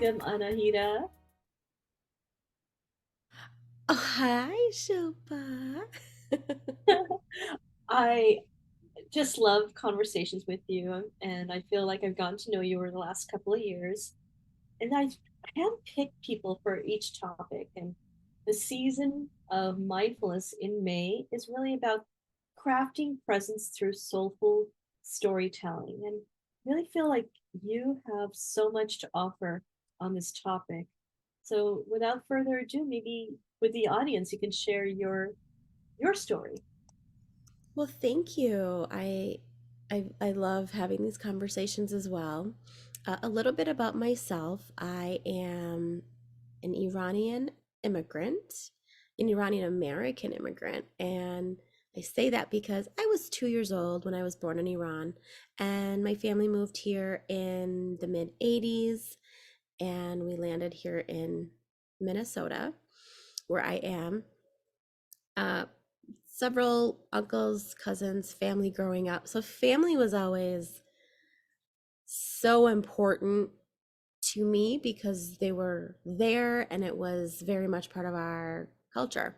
Welcome, Anahita. Oh, hi, Shilpa. I just love conversations with you, and I feel like I've gotten to know you over the last couple of years. And I handpick people for each topic. And the season of mindfulness in May is really about crafting presence through soulful storytelling. And I really feel like you have so much to offer on this topic. So without further ado, maybe with the audience, you can share your story. Well, thank you. I love having these conversations as well. A little bit about myself. I am an Iranian immigrant, an Iranian-American immigrant, and I say that because I was 2 years old when I was born in Iran, and my family moved here in the mid 80s, and we landed here in Minnesota, where I am. uh, Several uncles, cousins, family growing up. So family was always so important to me because they were there and it was very much part of our culture.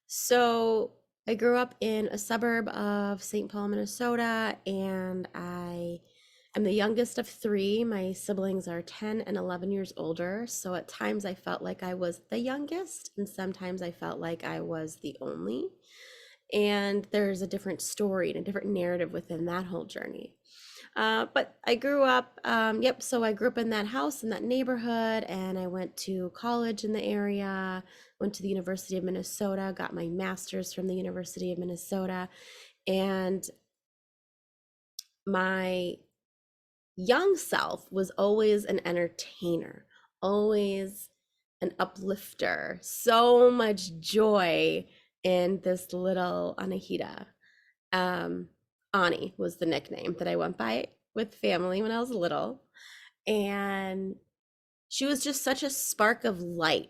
So I grew up in a suburb of St. Paul, Minnesota, and I am the youngest of three. My siblings are 10 and 11 years older. So at times I felt like I was the youngest, and sometimes I felt like I was the only. And there's a different story and a different narrative within that whole journey. But I grew up, so I grew up in that house, in that neighborhood, and I went to college in the area, went to the University of Minnesota, got my master's from the University of Minnesota. And my young self was always an entertainer, always an uplifter, so much joy in this little Anahita. Um, Ani was the nickname that I went by with family when I was little. And she was just such a spark of light.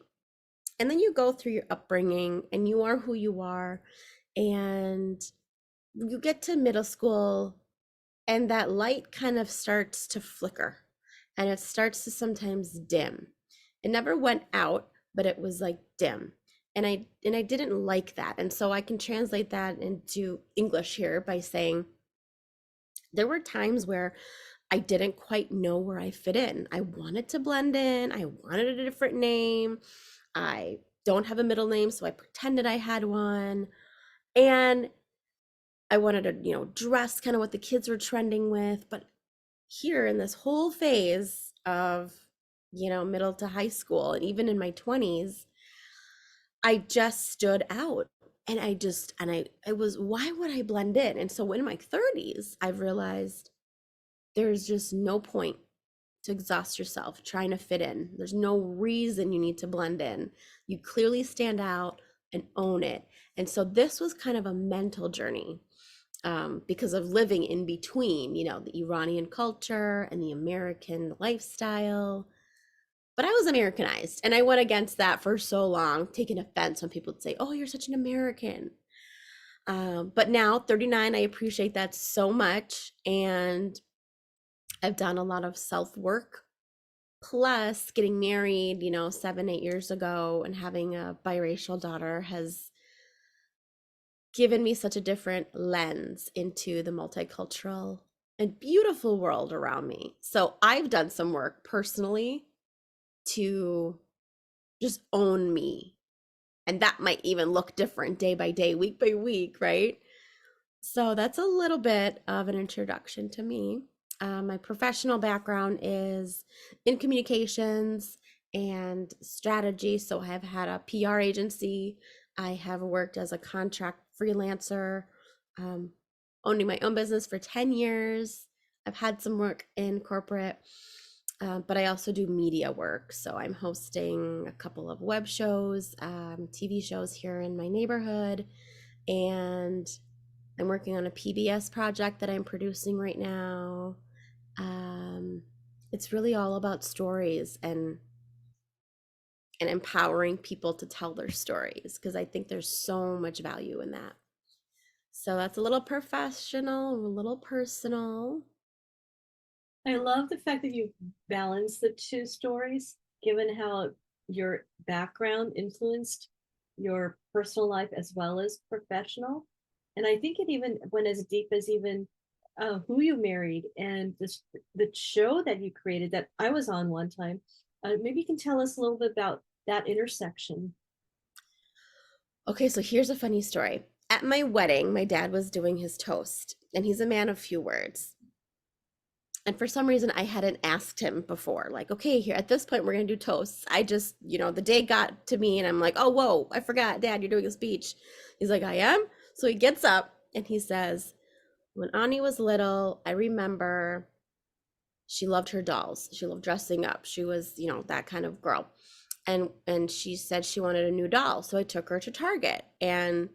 And then you go through your upbringing and you are who you are. And you get to middle school and that light kind of starts to flicker and it starts to sometimes dim. It never went out, but it was like dim. And I didn't like that. And so I can translate that into English here by saying there were times where I didn't quite know where I fit in. I wanted to blend in. I wanted a different name. I don't have a middle name, so I pretended I had one. And I wanted to, dress kind of what the kids were trending with. But here in this whole phase of, middle to high school and even in my 20s, I just stood out. And I was, why would I blend in? And so in my 30s, I've realized there's just no point to exhaust yourself trying to fit in. There's no reason you need to blend in. You clearly stand out and own it. And so this was kind of a mental journey, because of living in between, the Iranian culture and the American lifestyle. But I was Americanized and I went against that for so long, taking offense when people would say, "Oh, you're such an American." But now, 39, I appreciate that so much. And I've done a lot of self work. Plus, getting married, 7, 8 years ago and having a biracial daughter has given me such a different lens into the multicultural and beautiful world around me. So I've done some work personally to just own me. And that might even look different day by day, week by week, right? So that's a little bit of an introduction to me. My professional background is in communications and strategy. So I have had a PR agency. I have worked as a contract freelancer, um, owning my own business for 10 years. I've had some work in corporate, but I also do media work. So I'm hosting a couple of web shows, TV shows here in my neighborhood, and I'm working on a PBS project that I'm producing right now. Um, it's really all about stories and empowering people to tell their stories because I think there's so much value in that. So that's a little professional, a little personal. I love the fact that you balance the two stories, given how your background influenced your personal life as well as professional. And I think it even went as deep as even who you married and this the show that you created that I was on one time. Maybe you can tell us a little bit about that intersection. Okay, so here's a funny story. At my wedding, my dad was doing his toast, and he's a man of few words. And for some reason, I hadn't asked him before, like, okay, here at this point, we're going to do toasts. I just, the day got to me, and I'm like, oh, whoa, I forgot, Dad, you're doing a speech. He's like, I am. So he gets up and he says, when Ani was little, I remember she loved her dolls. She loved dressing up. She was, that kind of girl. And she said she wanted a new doll. So I took her to Target and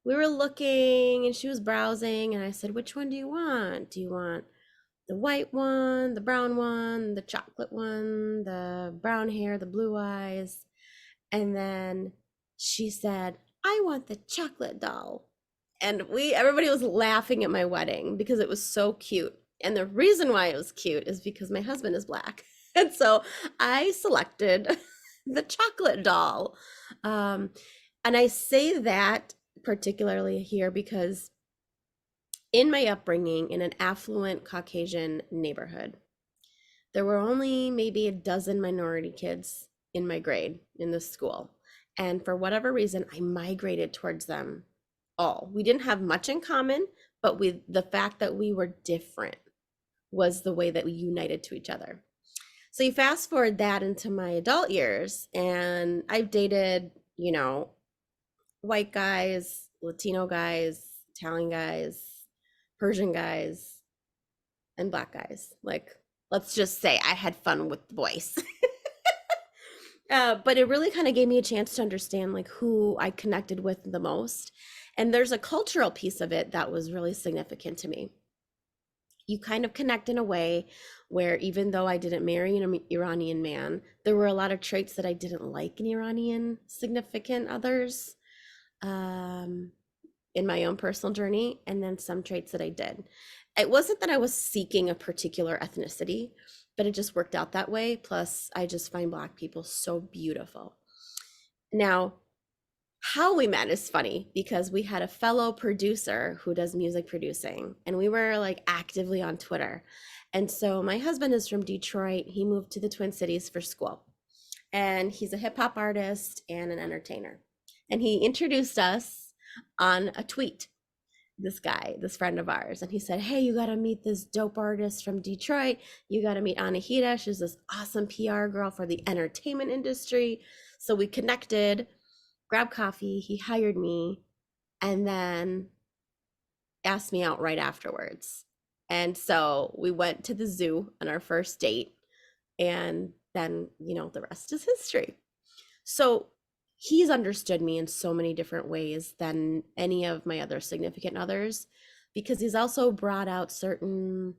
we were looking and she was browsing and I said, which one do you want? Do you want the white one, the brown one, the chocolate one, the brown hair, the blue eyes? And then she said, I want the chocolate doll. And everybody was laughing at my wedding because it was so cute. And the reason why it was cute is because my husband is black. And so I selected the chocolate doll. And I say that particularly here because in my upbringing in an affluent Caucasian neighborhood, there were only maybe a dozen minority kids in my grade in this school. And for whatever reason, I migrated towards them all. We didn't have much in common, but the fact that we were different was the way that we united to each other. So you fast forward that into my adult years, and I've dated, white guys, Latino guys, Italian guys, Persian guys, and black guys. Like, let's just say I had fun with the boys. But it really kind of gave me a chance to understand like who I connected with the most. And there's a cultural piece of it that was really significant to me. You kind of connect in a way where even though I didn't marry an Iranian man, there were a lot of traits that I didn't like in Iranian significant others in my own personal journey, and then some traits that I did. It wasn't that I was seeking a particular ethnicity, but it just worked out that way. Plus, I just find Black people so beautiful. Now, how we met is funny because we had a fellow producer who does music producing, and we were like actively on Twitter. And so my husband is from Detroit. He moved to the Twin Cities for school, and he's a hip hop artist and an entertainer. And he introduced us on a tweet, this guy, this friend of ours, and he said, hey, you got to meet this dope artist from Detroit. You got to meet Anahita. She's this awesome PR girl for the entertainment industry. So we connected, grabbed coffee, he hired me, and then asked me out right afterwards. And so we went to the zoo on our first date, and then, the rest is history. So he's understood me in so many different ways than any of my other significant others, because he's also brought out certain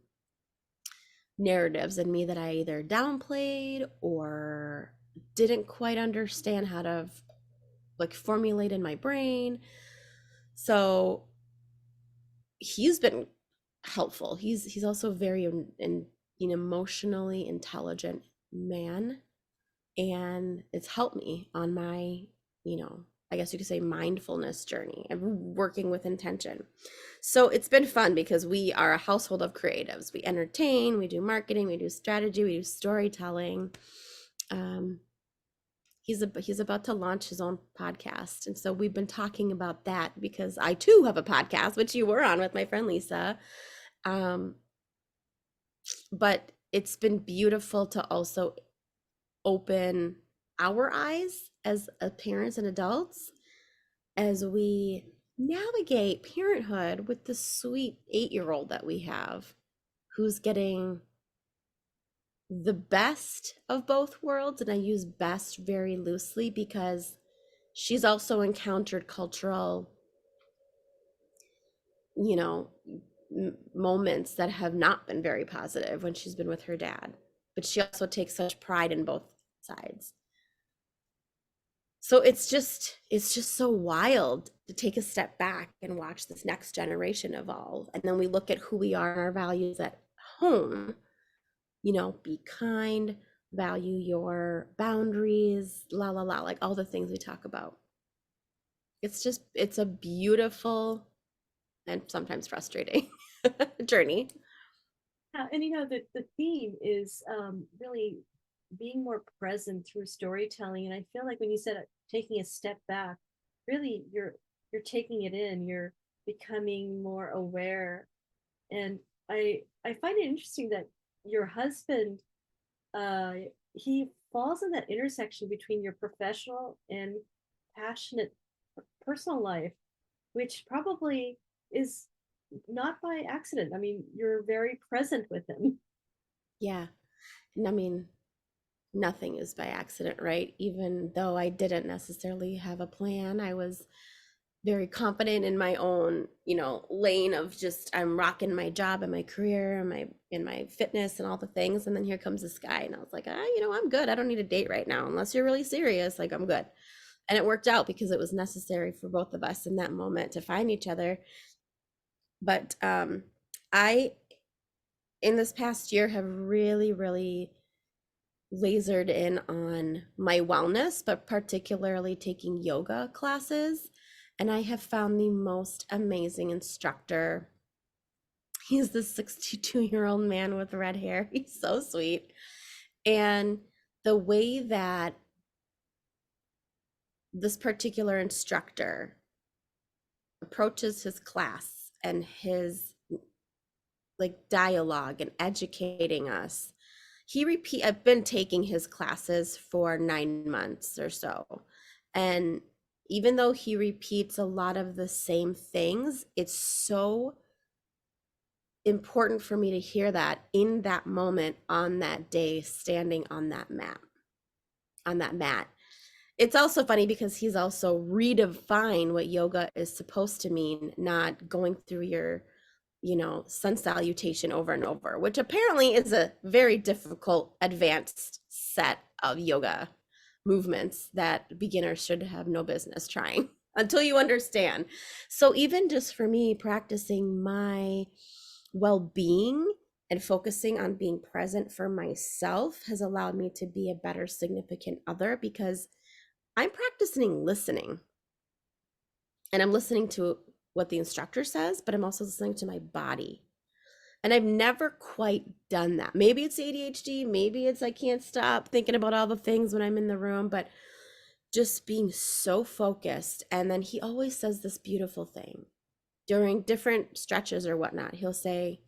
narratives in me that I either downplayed or didn't quite understand how to like formulate in my brain. So he's been helpful. He's also very an emotionally intelligent man, and it's helped me on my, I guess you could say mindfulness journey and working with intention. So it's been fun because we are a household of creatives. We entertain, we do marketing, we do strategy, we do storytelling. He's about to launch his own podcast, and so we've been talking about that because I too have a podcast, which you were on with my friend Lisa. But it's been beautiful to also open our eyes as parents and adults as we navigate parenthood with the sweet 8-year-old that we have, who's getting the best of both worlds. And I use best very loosely because she's also encountered cultural, moments that have not been very positive when she's been with her dad. But she also takes such pride in both sides. So it's just so wild to take a step back and watch this next generation evolve. And then we look at who we are and our values at home be kind, value your boundaries, la la la, like all the things we talk about. It's a beautiful and sometimes frustrating journey. And the theme is really being more present through storytelling. And I feel like when you said taking a step back, really you're taking it in, you're becoming more aware. And I find it interesting that your husband, uh, he falls in that intersection between your professional and passionate personal life, which probably is not by accident. I mean, you're very present with him. Yeah. And I mean, nothing is by accident, right? Even though I didn't necessarily have a plan, I was very confident in my own, lane of just I'm rocking my job and my career and my fitness and all the things. And then here comes this guy, and I was like, I'm good. I don't need a date right now unless you're really serious. Like, I'm good. And it worked out because it was necessary for both of us in that moment to find each other. But I in this past year have really, really lasered in on my wellness, but particularly taking yoga classes. And I have found the most amazing instructor. He's this 62-year-old man with red hair. He's so sweet. And the way that this particular instructor approaches his class and his like dialogue and educating us, I've been taking his classes for 9 months or so, and even though he repeats a lot of the same things, it's so important for me to hear that in that moment, on that day, standing on that mat. It's also funny because he's also redefined what yoga is supposed to mean, not going through your sun salutation over and over, which apparently is a very difficult advanced set of yoga movements that beginners should have no business trying until you understand. So even just for me, practicing my well-being and focusing on being present for myself has allowed me to be a better significant other, because I'm practicing listening, and I'm listening to what the instructor says, but I'm also listening to my body. And I've never quite done that. Maybe it's ADHD, maybe it's I can't stop thinking about all the things when I'm in the room, but just being so focused. And then he always says this beautiful thing during different stretches or whatnot. He'll say,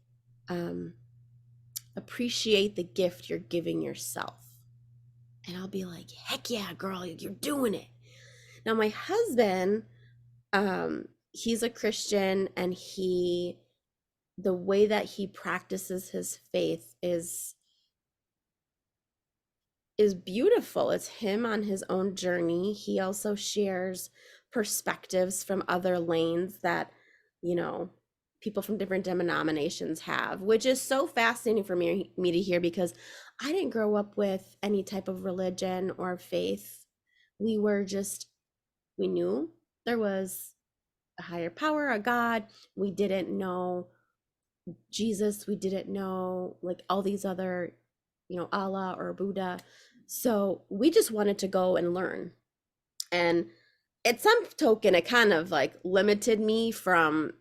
appreciate the gift you're giving yourself. And I'll be like, heck yeah, girl, you're doing it. Now, my husband, he's a Christian, and the way that he practices his faith is beautiful. It's him on his own journey. He also shares perspectives from other lanes that, people from different denominations have, which is so fascinating for me to hear, because I didn't grow up with any type of religion or faith. We knew there was a higher power, a God. We didn't know Jesus. We didn't know like all these other, Allah or Buddha. So we just wanted to go and learn. And at some token, it kind of like limited me from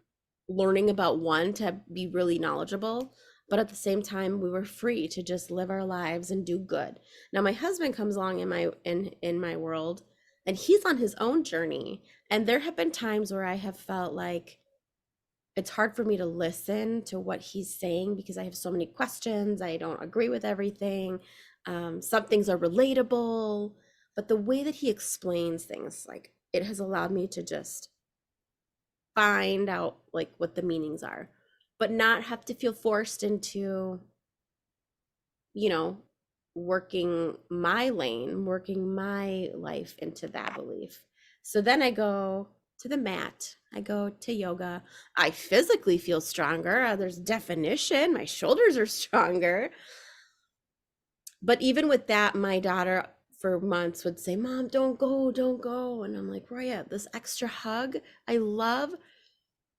learning about one to be really knowledgeable. But at the same time, we were free to just live our lives and do good. Now, my husband comes along in my world, and he's on his own journey. And there have been times where I have felt like it's hard for me to listen to what he's saying because I have so many questions. I don't agree with everything. Some things are relatable, but the way that he explains things, like, it has allowed me to just find out like what the meanings are, but not have to feel forced into, you know, working my lane, working my life into that belief. So then I go to the mat, I go to yoga. I physically feel stronger. There's definition. My shoulders are stronger. But even with that, my daughter for months would say, Mom, don't go, don't go. And I'm like, Roya, this extra hug I love,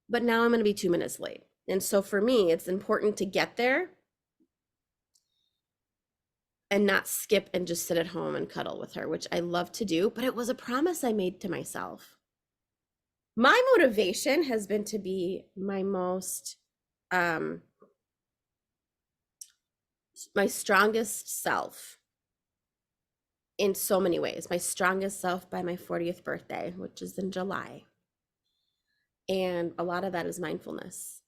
but now I'm going to be 2 minutes late. And so for me, it's important to get there and not skip and just sit at home and cuddle with her, which I love to do, but it was a promise I made to myself. My motivation has been to be my most um my strongest self in so many ways. My strongest self by my 40th birthday, which is in July. And a lot of that is mindfulness.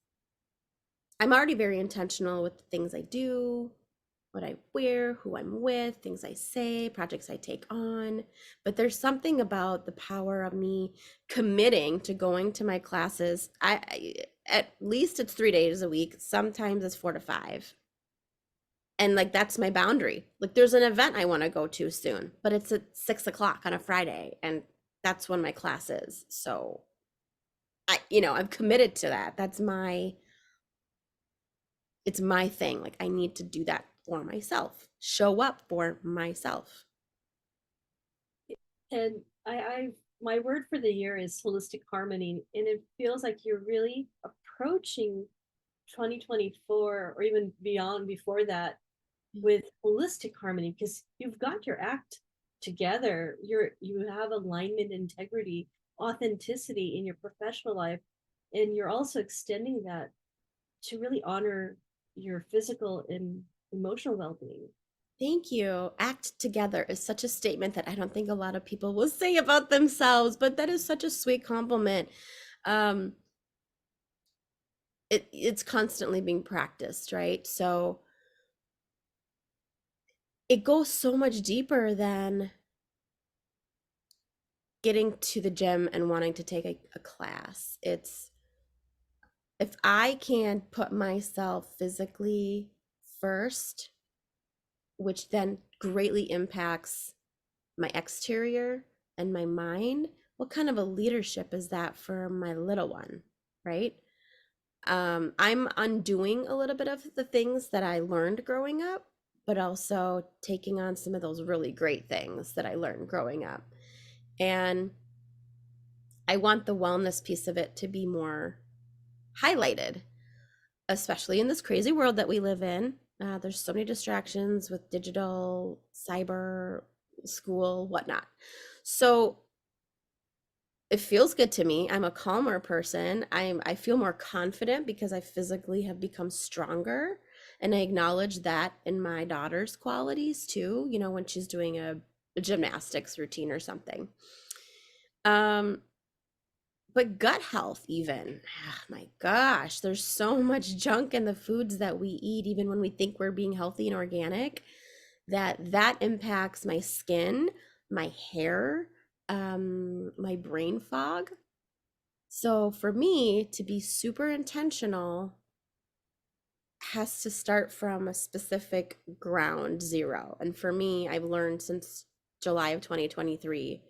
I'm already very intentional with the things I do, what I wear, who I'm with, things I say, projects I take on. But there's something about the power of me committing to going to my classes. At least it's 3 days a week. Sometimes it's 4 to 5. And like that's my boundary. Like there's an event I want to go to soon, but it's at 6 o'clock on a Friday, and that's when my class is. So I'm committed to that. It's my thing. Like I need to do that for myself, show up for myself. And I my word for the year is holistic harmony, and it feels like you're really approaching 2024 or even beyond before that with holistic harmony because you've got your act together. You have alignment, integrity, authenticity in your professional life, and you're also extending that to really honor your physical and emotional well-being. Thank you. Act together is such a statement that I don't think a lot of people will say about themselves, but that is such a sweet compliment. Um, it's constantly being practiced, right? So it goes so much deeper than getting to the gym and wanting to take a class. It's if I can put myself physically first, which then greatly impacts my exterior and my mind, what kind of a leadership is that for my little one, right? I'm undoing a little bit of the things that I learned growing up, but also taking on some of those really great things that I learned growing up. And I want the wellness piece of it to be more highlighted, especially in this crazy world that we live in. There's so many distractions with digital, cyber, school, whatnot. So it feels good to me. I'm a calmer person. I feel more confident because I physically have become stronger. And I acknowledge that in my daughter's qualities too, when she's doing a gymnastics routine or something. But gut health, even, my gosh, there's so much junk in the foods that we eat, even when we think we're being healthy and organic, that impacts my skin, my hair, my brain fog. So for me to be super intentional has to start from a specific ground zero. And for me, I've learned since July of 2023,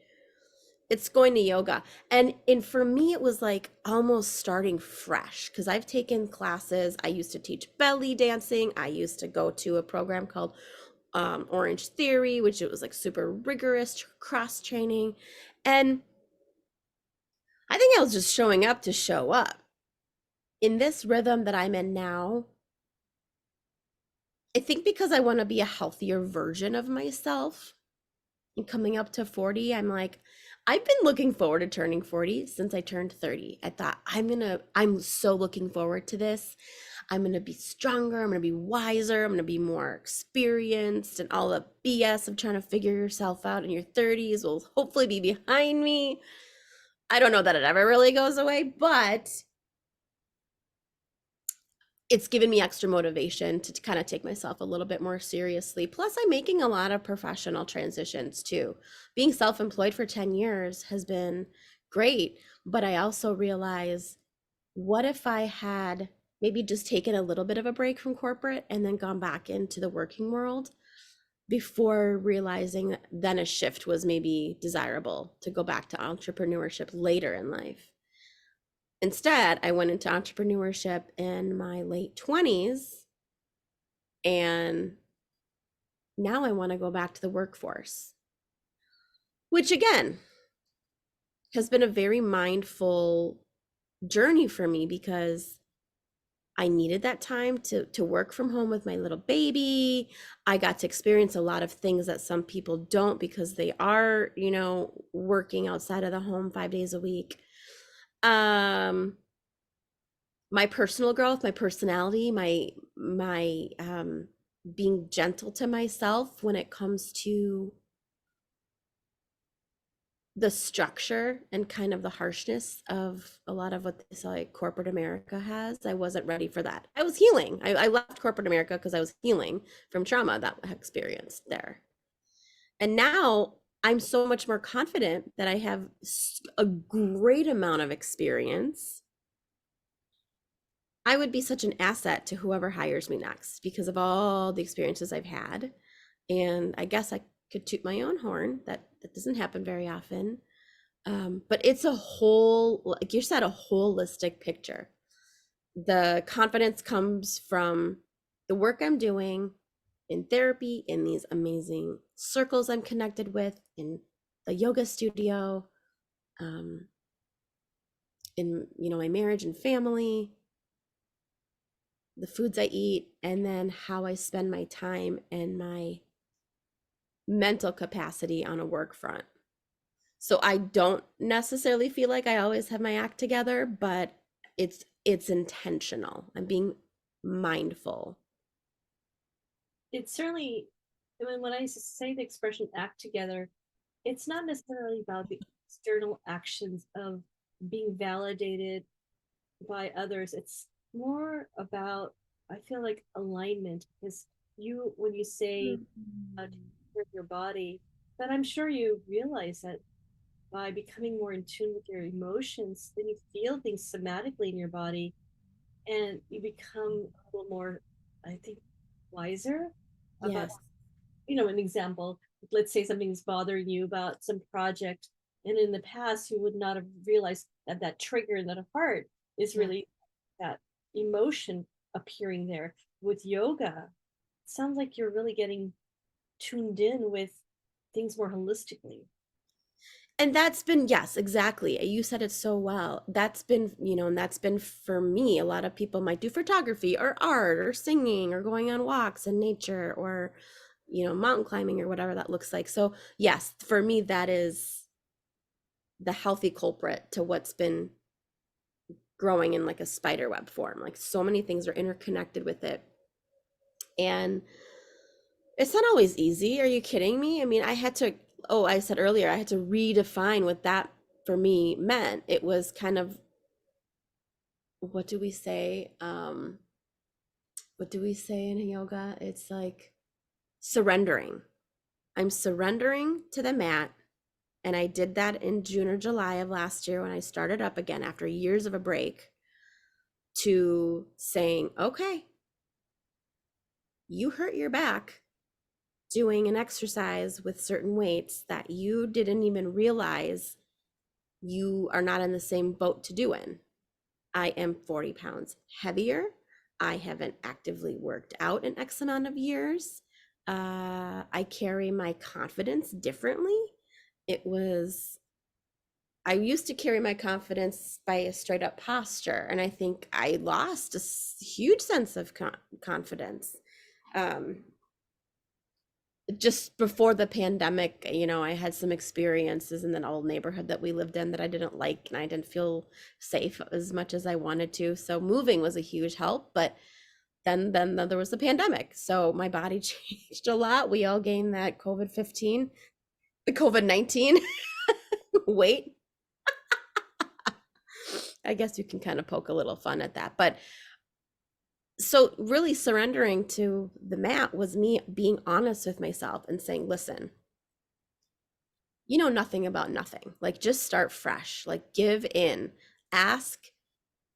it's going to yoga. And for me, it was like almost starting fresh because I've taken classes. I used to teach belly dancing. I used to go to a program called Orange Theory, which it was like super rigorous cross training. And I think I was just showing up to show up. In this rhythm that I'm in now, I think because I want to be a healthier version of myself and coming up to 40, I'm like, I've been looking forward to turning 40 since I turned 30. I thought I'm so looking forward to this. I'm going to be stronger. I'm going to be wiser. I'm going to be more experienced, and all the BS of trying to figure yourself out in your 30s will hopefully be behind me. I don't know that it ever really goes away, but it's given me extra motivation to kind of take myself a little bit more seriously. Plus, I'm making a lot of professional transitions too. Being self-employed for 10 years has been great, but I also realize, what if I had maybe just taken a little bit of a break from corporate and then gone back into the working world before realizing that then a shift was maybe desirable to go back to entrepreneurship later in life. Instead, I went into entrepreneurship in my late 20s, and now I want to go back to the workforce, which again has been a very mindful journey for me because I needed that time to work from home with my little baby. I got to experience a lot of things that some people don't because they are, working outside of the home 5 days a week. My personal growth, my personality, my being gentle to myself when it comes to the structure and kind of the harshness of a lot of what this like corporate America has. I wasn't ready for that. I was healing. I left corporate America because I was healing from trauma that I experienced there. And now I'm so much more confident that I have a great amount of experience. I would be such an asset to whoever hires me next because of all the experiences I've had. And I guess I could toot my own horn. That doesn't happen very often. But it's a whole, like you said, a holistic picture. The confidence comes from the work I'm doing in therapy, in these amazing circles I'm connected with, in the yoga studio, in my marriage and family, the foods I eat, and then how I spend my time and my mental capacity on a work front. So I don't necessarily feel like I always have my act together, but it's intentional. I'm being mindful. It's certainly, I mean, when I say the expression act together, it's not necessarily about the external actions of being validated by others. It's more about, I feel like, alignment. Because when you say take care of your body, then I'm sure you realize that by becoming more in tune with your emotions, then you feel things somatically in your body, and you become a little more, I think, wiser about, Yes. an example. Let's say something's bothering you about some project, and in the past you would not have realized that that trigger in that heart is Yeah. really that emotion appearing there. With yoga, it sounds like you're really getting tuned in with things more holistically. And that's been, yes, exactly. You said it so well. That's been, and that's been for me. A lot of people might do photography or art or singing or going on walks in nature or, mountain climbing or whatever that looks like. So, yes, for me, that is the healthy culprit to what's been growing in like a spider web form. Like so many things are interconnected with it. And it's not always easy. Are you kidding me? I mean, I said earlier, I had to redefine what that for me meant. It was kind of, what do we say? What do we say in yoga? It's like surrendering. I'm surrendering to the mat. And I did that in June or July of last year when I started up again after years of a break, to saying, okay, you hurt your back doing an exercise with certain weights that you didn't even realize you are not in the same boat to do in. I am 40 pounds heavier. I haven't actively worked out in X amount of years. I carry my confidence differently. I used to carry my confidence by a straight up posture, and I think I lost a huge sense of confidence. Um, just before the pandemic, I had some experiences in that old neighborhood that we lived in that I didn't like, and I didn't feel safe as much as I wanted to. So moving was a huge help, but then there was the pandemic. So my body changed a lot. We all gained that the COVID-19 weight. I guess you can kind of poke a little fun at that. But so really surrendering to the mat was me being honest with myself and saying, listen, you know nothing about nothing. Like just start fresh, like give in, ask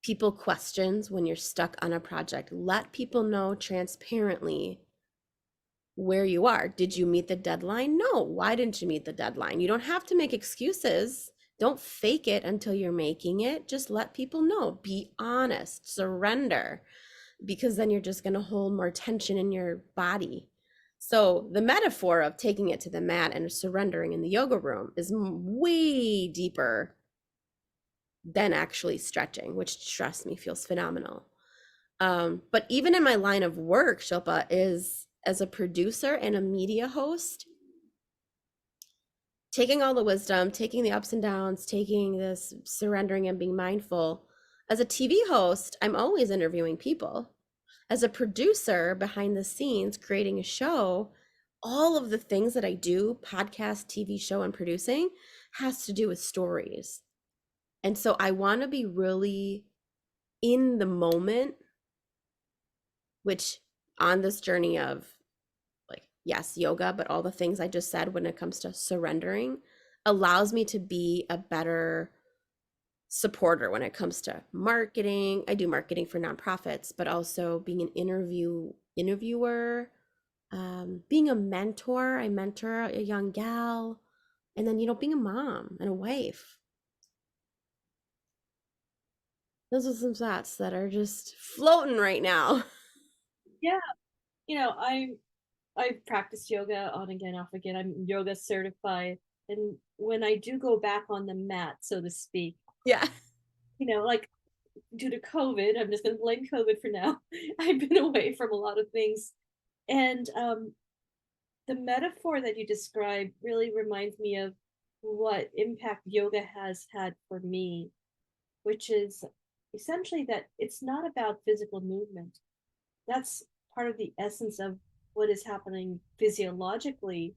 people questions when you're stuck on a project. Let people know transparently where you are. Did you meet the deadline? No. Why didn't you meet the deadline? You don't have to make excuses. Don't fake it until you're making it. Just let people know. Be honest, surrender, because then you're just going to hold more tension in your body. So the metaphor of taking it to the mat and surrendering in the yoga room is way deeper than actually stretching, which trust me feels phenomenal. But even in my line of work, Shilpa, is as a producer and a media host, taking all the wisdom, taking the ups and downs, taking this surrendering and being mindful. As a TV host, I'm always interviewing people. As a producer behind the scenes, creating a show, all of the things that I do, podcast, TV show, and producing, has to do with stories. And so I want to be really in the moment, which on this journey of like, yes, yoga, but all the things I just said when it comes to surrendering allows me to be a better supporter when it comes to marketing. I do marketing for nonprofits, but also being an interviewer, being a mentor. I mentor a young gal, and then being a mom and a wife. Those are some thoughts that are just floating right now. Yeah, I've practiced yoga on again, off again. I'm yoga certified, and when I do go back on the mat, so to speak, Yeah. like due to COVID, I'm just going to blame COVID for now. I've been away from a lot of things, and the metaphor that you described really reminds me of what impact yoga has had for me, which is essentially that it's not about physical movement. That's part of the essence of what is happening physiologically.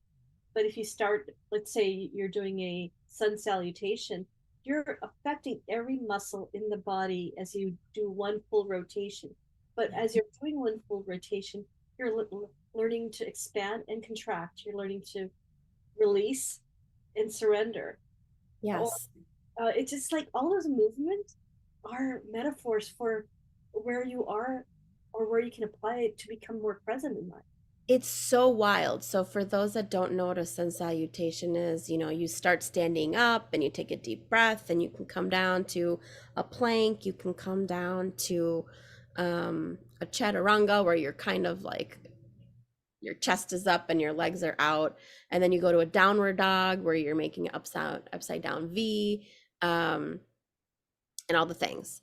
But if you start, let's say you're doing a sun salutation, you're affecting every muscle in the body as you do one full rotation. But as you're doing one full rotation, you're learning to expand and contract. You're learning to release and surrender. Or Yes. it's just like all those movements are metaphors for where you are or where you can apply it to become more present in life. It's so wild. So for those that don't know what a sun salutation is, you start standing up and you take a deep breath and you can come down to a plank, you can come down to a chaturanga where you're kind of like your chest is up and your legs are out, and then you go to a downward dog where you're making an upside down V, and all the things.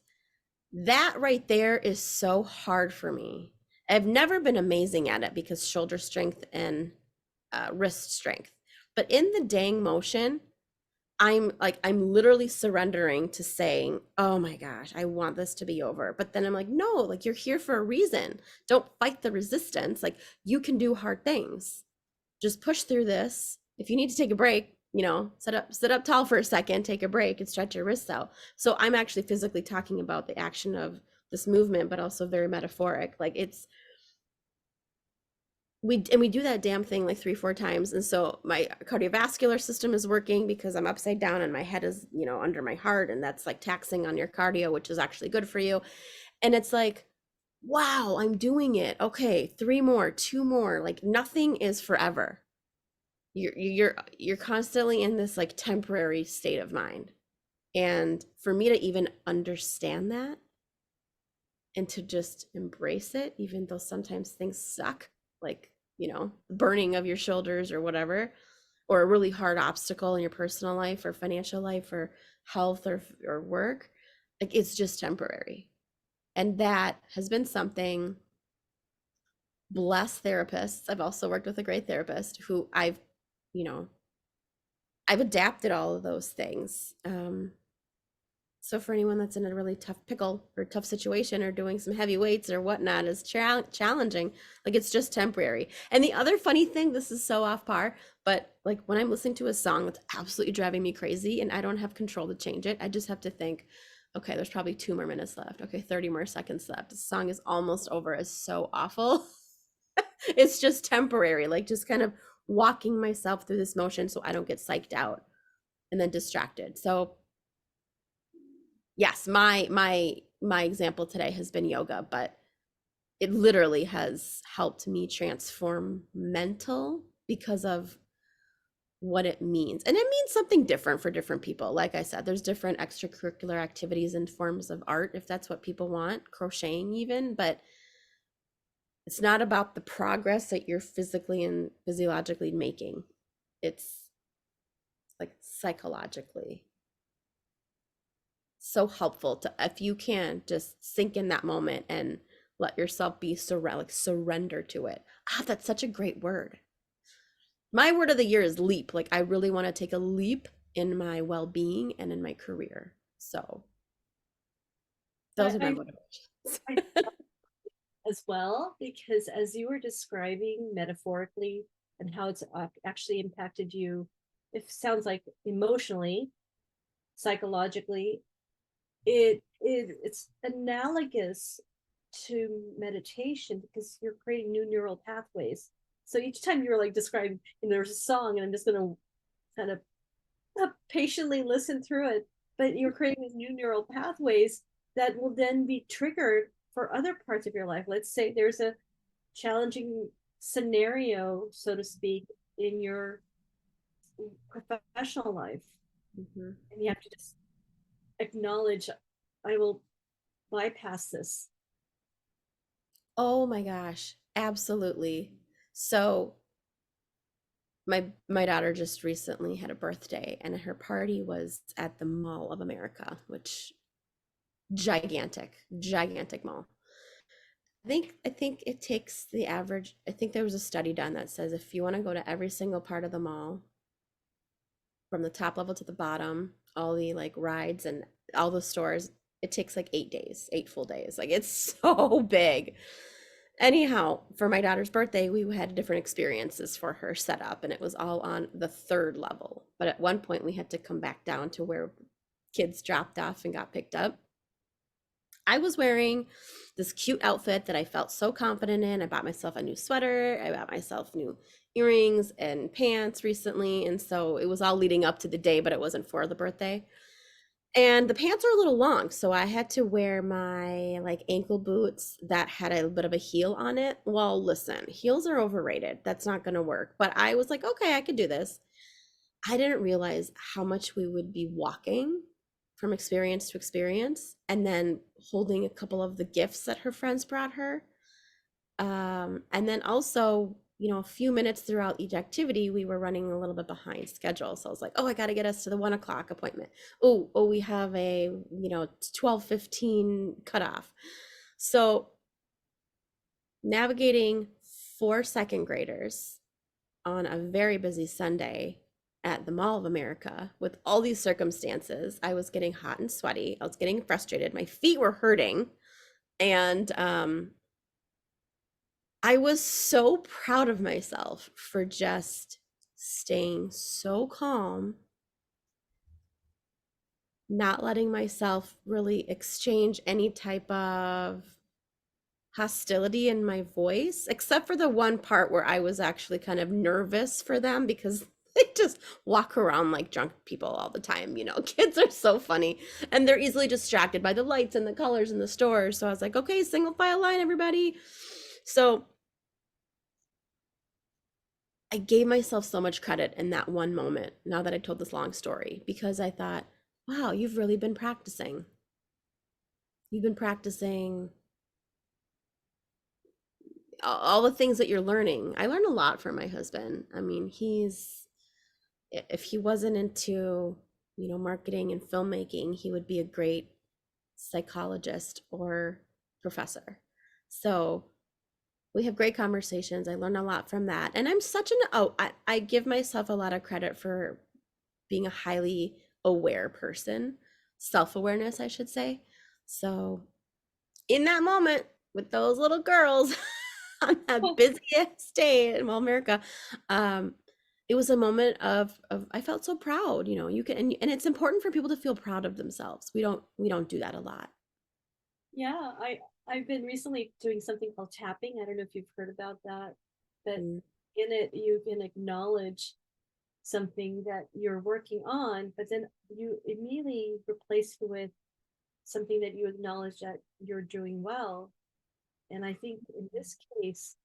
That right there is so hard for me. I've never been amazing at it because shoulder strength and wrist strength. But in the dang motion, I'm literally surrendering to saying, oh my gosh, I want this to be over. But then I'm like, no, like you're here for a reason. Don't fight the resistance. Like you can do hard things. Just push through this. If you need to take a break, sit up tall for a second, take a break and stretch your wrists out. So I'm actually physically talking about the action of this movement, but also very metaphoric. Like we do that damn thing like 3-4 times, and so my cardiovascular system is working because I'm upside down and my head is under my heart, and that's like taxing on your cardio, which is actually good for you. And it's like, wow, I'm doing it. Okay, 3 more, 2 more. Like nothing is forever. You're constantly in this like temporary state of mind, and for me to even understand that and to just embrace it, even though sometimes things suck, like burning of your shoulders or whatever, or a really hard obstacle in your personal life or financial life or health or work, like it's just temporary. And that has been something, bless therapists, I've also worked with a great therapist who you know I've adapted all of those things. So for anyone that's in a really tough pickle or tough situation or doing some heavy weights or whatnot is challenging, like it's just temporary. And the other funny thing, this is so off par, but like when I'm listening to a song that's absolutely driving me crazy and I don't have control to change it, I just have to think, okay, there's probably 2 more minutes left. Okay, 30 more seconds left. The song is almost over. Is so awful. It's just temporary, like just kind of walking myself through this motion so I don't get psyched out and then distracted. So yes, my example today has been yoga, but it literally has helped me transform mental because of what it means. And it means something different for different people. Like I said, there's different extracurricular activities and forms of art if that's what people want, crocheting even, but it's not about the progress that you're physically and physiologically making. It's like psychologically so helpful to, if you can just sink in that moment and Let yourself be surrender to it. Ah, that's such a great word. My word of the year is leap. Like I really want to take a leap in my well-being and in my career. So those are my I, motivations. I as well, because as you were describing metaphorically and how it's actually impacted you, it sounds like emotionally, psychologically, it's analogous to meditation because you're creating new neural pathways. So each time you're like describing, there's a song, and I'm just going to kind of patiently listen through it, but you're creating these new neural pathways that will then be triggered for other parts of your life. Let's say there's a challenging scenario, so to speak, in your professional life, Mhm. and you have to just acknowledge, I will bypass this. Oh my gosh, absolutely. So my daughter just recently had a birthday and her party was at the Mall of America, which gigantic mall. I think it takes the average. I think there was a study done that says if you want to go to every single part of the mall from the top level to the bottom, all the like rides and all the stores, it takes like 8 days, 8 full days. Like it's so big. Anyhow, for my daughter's birthday, we had different experiences for her set up, and it was all on the third level. But at one point, we had to come back down to where kids dropped off and got picked up. I was wearing this cute outfit that I felt so confident in. I bought myself a new sweater, I bought myself new earrings and pants recently. And so it was all leading up to the day, but it wasn't for the birthday. And the pants are a little long, so I had to wear my like ankle boots that had a bit of a heel on it. Well, listen, heels are overrated. That's not going to work. But I was like, okay, I could do this. I didn't realize how much we would be walking from experience to experience and then holding a couple of the gifts that her friends brought her. And then also, a few minutes throughout each activity, we were running a little bit behind schedule. So I was like, oh, I got to get us to the 1 o'clock appointment. Oh, we have a, 12:15 cutoff. So navigating 4 second graders on a very busy Sunday at the Mall of America with all these circumstances, I was getting hot and sweaty. I was getting frustrated. My feet were hurting. And I was so proud of myself for just staying so calm, not letting myself really exchange any type of hostility in my voice, except for the one part where I was actually kind of nervous for them because they just walk around like drunk people all the time. Kids are so funny and they're easily distracted by the lights and the colors in the stores. So I was like, okay, single file line, everybody. So I gave myself so much credit in that one moment, now that I told this long story, because I thought, wow, you've really been practicing. You've been practicing all the things that you're learning. I learned a lot from my husband. I mean, if he wasn't into, marketing and filmmaking, he would be a great psychologist or professor. So we have great conversations. I learn a lot from that. And I give myself a lot of credit for being a highly aware person, self-awareness, I should say. So in that moment with those little girls on that busiest day in America, um, it was a moment of I felt so proud. You can, and it's important for people to feel proud of themselves. We don't do that a lot. Yeah, I've been recently doing something called tapping. I don't know if you've heard about that, but Mm, in it you can acknowledge something that you're working on, but then you immediately replace it with something that you acknowledge that you're doing well. And I think in this case,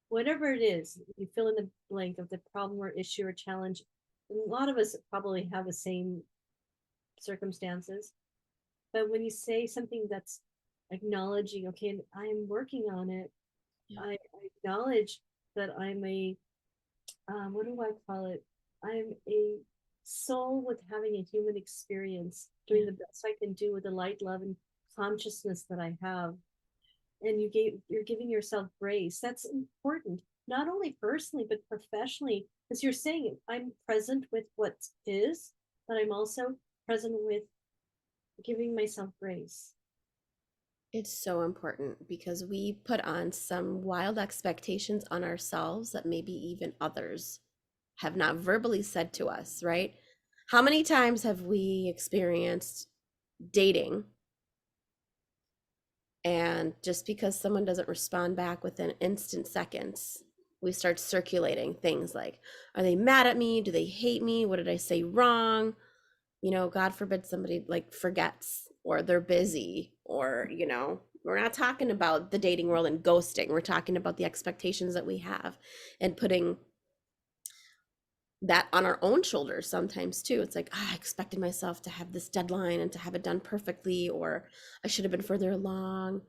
whatever it is, you fill in the blank of the problem or issue or challenge. A lot of us probably have the same circumstances, but when you say something that's acknowledging, okay, I'm working on it, yeah, I acknowledge that I'm a, what do I call it? I'm a soul with having a human experience, yeah, doing the best I can do with the light, love, and consciousness that I have. and you're giving yourself grace. That's important, not only personally but professionally, because you're saying I'm present with what is, but I'm also present with giving myself grace. It's so important because we put on some wild expectations on ourselves that maybe even others have not verbally said to us, right? How many times have we experienced dating, and just because someone doesn't respond back within instant seconds, we start circulating things like, are they mad at me? Do they hate me? What did I say wrong? God forbid somebody like forgets, or they're busy, or, we're not talking about the dating world and ghosting. We're talking about the expectations that we have and putting that on our own shoulders sometimes too. It's like, I expected myself to have this deadline and to have it done perfectly, or I should have been further along.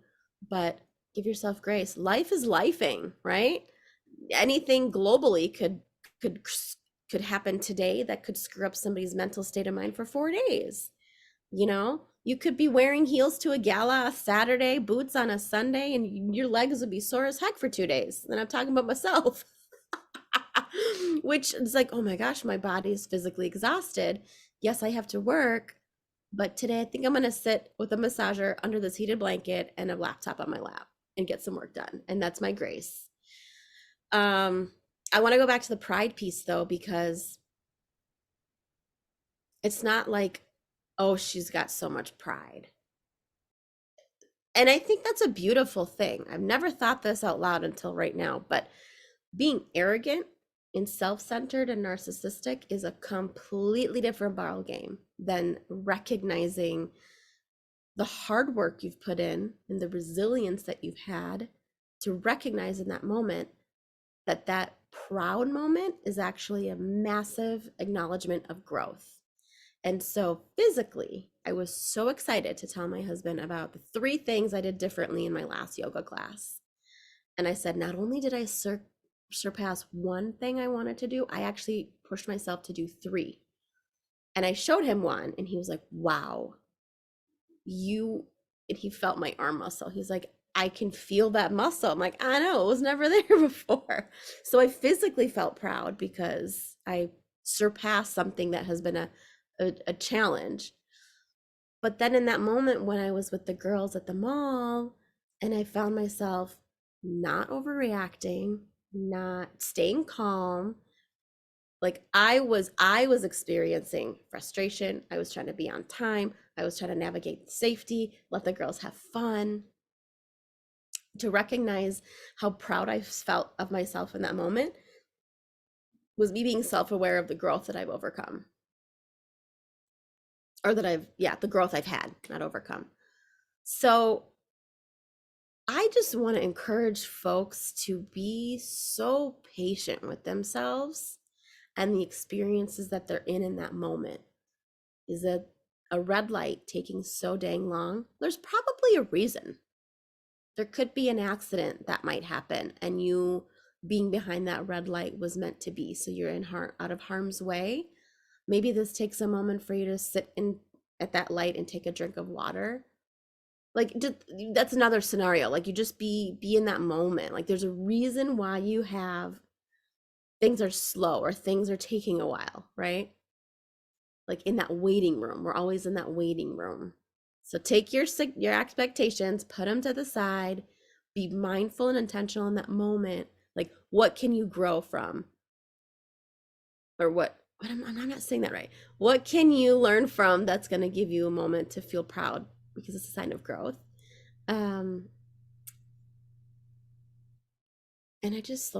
But give yourself grace. Life is lifing, right? Anything globally could could happen today that could screw up somebody's mental state of mind for 4 days. You could be wearing heels to a gala a Saturday, boots on a Sunday, and your legs would be sore as heck for 2 days. And I'm talking about myself. Which is like, oh my gosh, my body is physically exhausted. Yes, I have to work, but today I think I'm going to sit with a massager under this heated blanket and a laptop on my lap and get some work done. And that's my grace. I want to go back to the pride piece though, because it's not like, oh, she's got so much pride. And I think that's a beautiful thing. I've never thought this out loud until right now, but being arrogant and self-centered and narcissistic is a completely different ball game than recognizing the hard work you've put in and the resilience that you've had to recognize in that moment that that proud moment is actually a massive acknowledgement of growth. And so physically, I was so excited to tell my husband about the 3 things I did differently in my last yoga class. And I said, not only did I surpass one thing I wanted to do, I actually pushed myself to do 3. And I showed him one, and he was like, wow, and he felt my arm muscle. He's like, I can feel that muscle. I'm like, I know, it was never there before. So I physically felt proud because I surpassed something that has been a challenge. But then in that moment when I was with the girls at the mall and I found myself not overreacting, not staying calm, like I was experiencing frustration. I was trying to be on time. I was trying to navigate safety, let the girls have fun. To recognize how proud I felt of myself in that moment was me being self-aware of the growth that I've overcome, or that the growth I've had, not overcome. So I just want to encourage folks to be so patient with themselves and the experiences that they're in that moment. Is it a red light taking so dang long? There's probably a reason. There could be an accident that might happen, and you being behind that red light was meant to be, so you're out of harm's way. Maybe this takes a moment for you to sit in at that light and take a drink of water. Like, that's another scenario. Like, you just be in that moment. Like, there's a reason why you have things are slow or things are taking a while, right? Like in that waiting room. We're always in that waiting room. So take your expectations, put them to the side, be mindful and intentional in that moment. Like, what can you grow from? Or I'm not saying that right. What can you learn from that's going to give you a moment to feel proud, because it's a sign of growth. And I just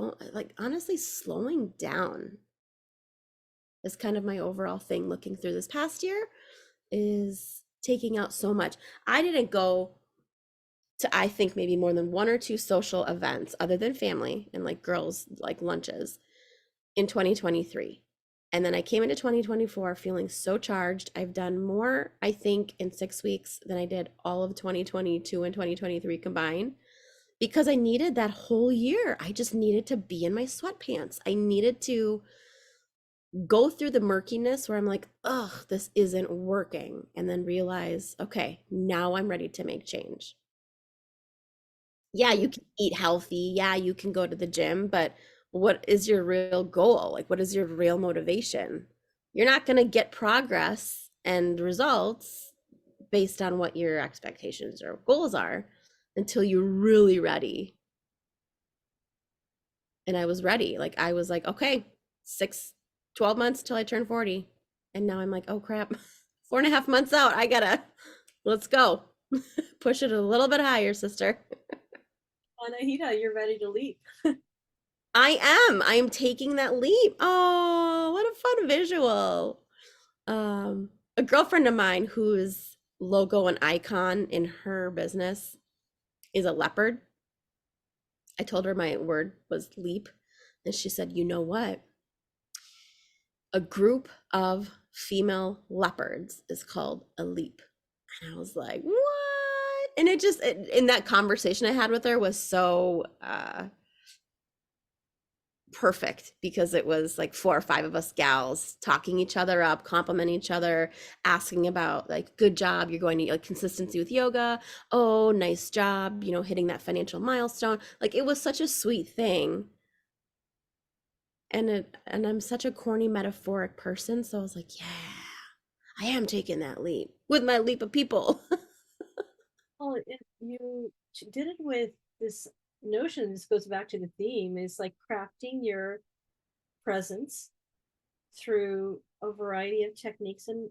honestly, slowing down is kind of my overall thing looking through this past year, is taking out so much. I didn't go to, I think, maybe more than 1 or 2 social events other than family and like girls like lunches in 2023. And then I came into 2024 feeling so charged. I've done more, I think, in 6 weeks than I did all of 2022 and 2023 combined, because I needed that whole year. I just needed to be in my sweatpants. I needed to go through the murkiness where I'm like, ugh, this isn't working. And then realize, okay, now I'm ready to make change. Yeah, you can eat healthy. Yeah, you can go to the gym, but what is your real goal? Like, what is your real motivation? You're not going to get progress and results based on what your expectations or goals are until you're really ready. And I was ready. Like, I was like, okay, 12 months till I turn 40. And now I'm like, oh crap, 4.5 months out. Let's go. Push it a little bit higher, sister. Anahita, you're ready to leap. I am. I am taking that leap. Oh, what a fun visual. A girlfriend of mine whose logo and icon in her business is a leopard. I told her my word was leap, and she said, "You know what? A group of female leopards is called a leap." And I was like, "What?" And in that conversation I had with her was so perfect because it was like 4 or 5 of us gals talking each other up, complimenting each other, asking about like, good job, you're going to like consistency with yoga. Oh, nice job, hitting that financial milestone. Like it was such a sweet thing. And I'm such a corny metaphoric person, so I was like, yeah, I am taking that leap with my leap of people. Well, you did it with this notion. This goes back to the theme, is like crafting your presence through a variety of techniques and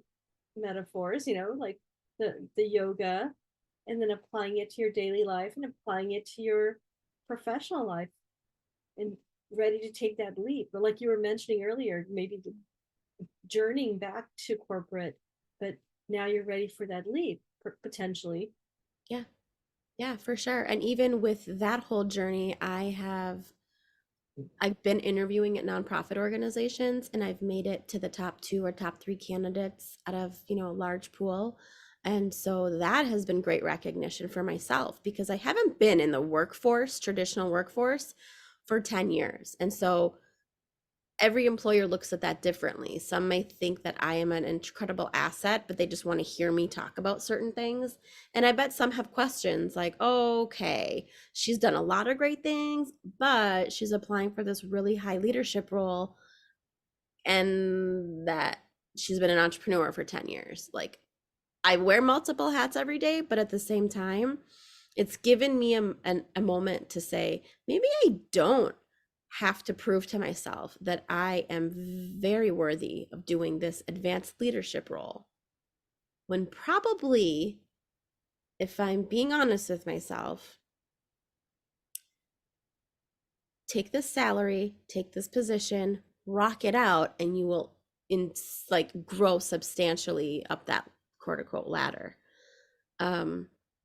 metaphors, like the yoga, and then applying it to your daily life and applying it to your professional life, and ready to take that leap. But like you were mentioning earlier, maybe journeying back to corporate, but now you're ready for that leap potentially. Yeah, yeah, for sure. And even with that whole journey, I've been interviewing at nonprofit organizations and I've made it to the top 2 or top 3 candidates out of, a large pool. And so that has been great recognition for myself because I haven't been in the workforce, traditional workforce, for 10 years. And so every employer looks at that differently. Some may think that I am an incredible asset, but they just want to hear me talk about certain things. And I bet some have questions like, okay, she's done a lot of great things, but she's applying for this really high leadership role and that she's been an entrepreneur for 10 years. Like, I wear multiple hats every day, but at the same time, it's given me a moment to say, maybe I don't have to prove to myself that I am very worthy of doing this advanced leadership role. When probably, if I'm being honest with myself, take this salary, take this position, rock it out, and you will like grow substantially up that quote unquote ladder.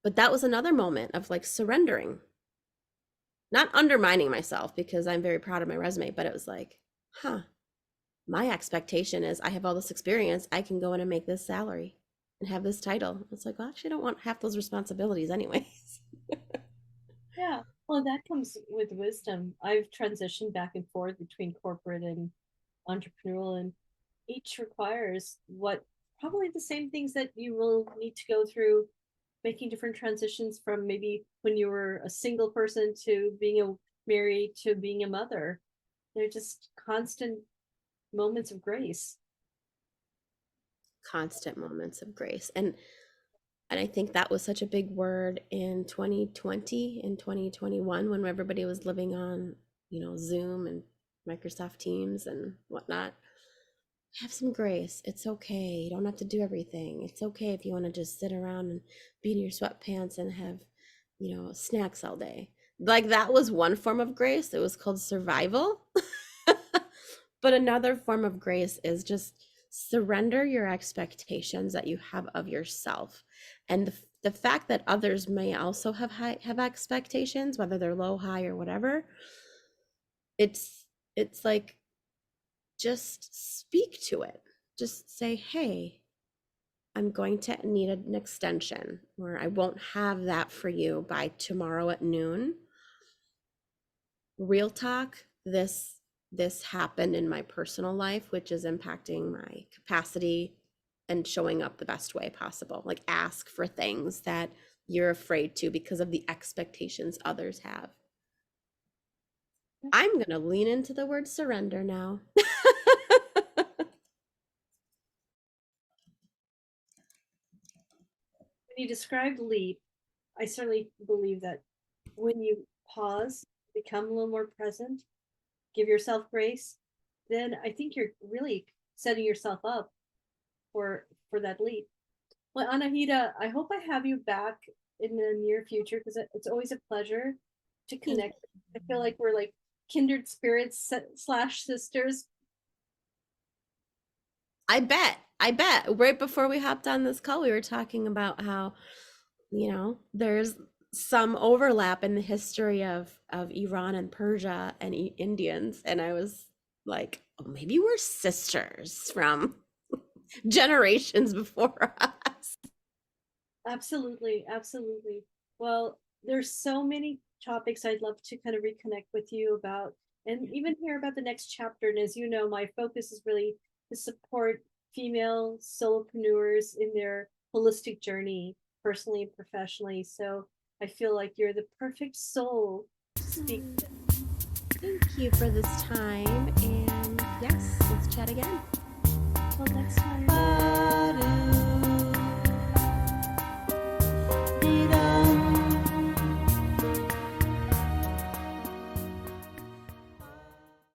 But that was another moment of like surrendering, not undermining myself because I'm very proud of my resume, but it was like, huh, my expectation is I have all this experience. I can go in and make this salary and have this title. It's like, well, actually, I don't want half those responsibilities anyways. Yeah, well, that comes with wisdom. I've transitioned back and forth between corporate and entrepreneurial, and each requires what probably the same things that you will need to go through, making different transitions from maybe when you were a single person to being a married to being a mother. They're just constant moments of grace. Constant moments of grace. And I think that was such a big word in 2020 and 2021 when everybody was living on, Zoom and Microsoft Teams and whatnot. Have some grace. It's okay. You don't have to do everything. It's okay if you want to just sit around and be in your sweatpants and have, snacks all day. Like that was one form of grace. It was called survival. But another form of grace is just surrender your expectations that you have of yourself. And the fact that others may also have expectations, whether they're low, high, or whatever, it's like just speak to it. Just say, hey, I'm going to need an extension, or I won't have that for you by tomorrow at noon. Real talk, this happened in my personal life, which is impacting my capacity and showing up the best way possible. Like ask for things that you're afraid to because of the expectations others have. I'm going to lean into the word surrender now. When you described leap, I certainly believe that when you pause, become a little more present, give yourself grace, then I think you're really setting yourself up for that leap. Well, Anahita, I hope I have you back in the near future because it's always a pleasure to Thank connect. I feel like we're like kindred spirits slash sisters. I bet. I bet. Right before we hopped on this call, we were talking about how, there's some overlap in the history of Iran and Persia and Indians. And I was like, oh, maybe we're sisters from generations before us. Absolutely, absolutely. Well, there's so many topics I'd love to kind of reconnect with you about and even hear about the next chapter. And as you know, my focus is really to support female solopreneurs in their holistic journey, personally and professionally. So I feel like you're the perfect soul to speak with. Thank you for this time. And yes, let's chat again. Till next time. Bye.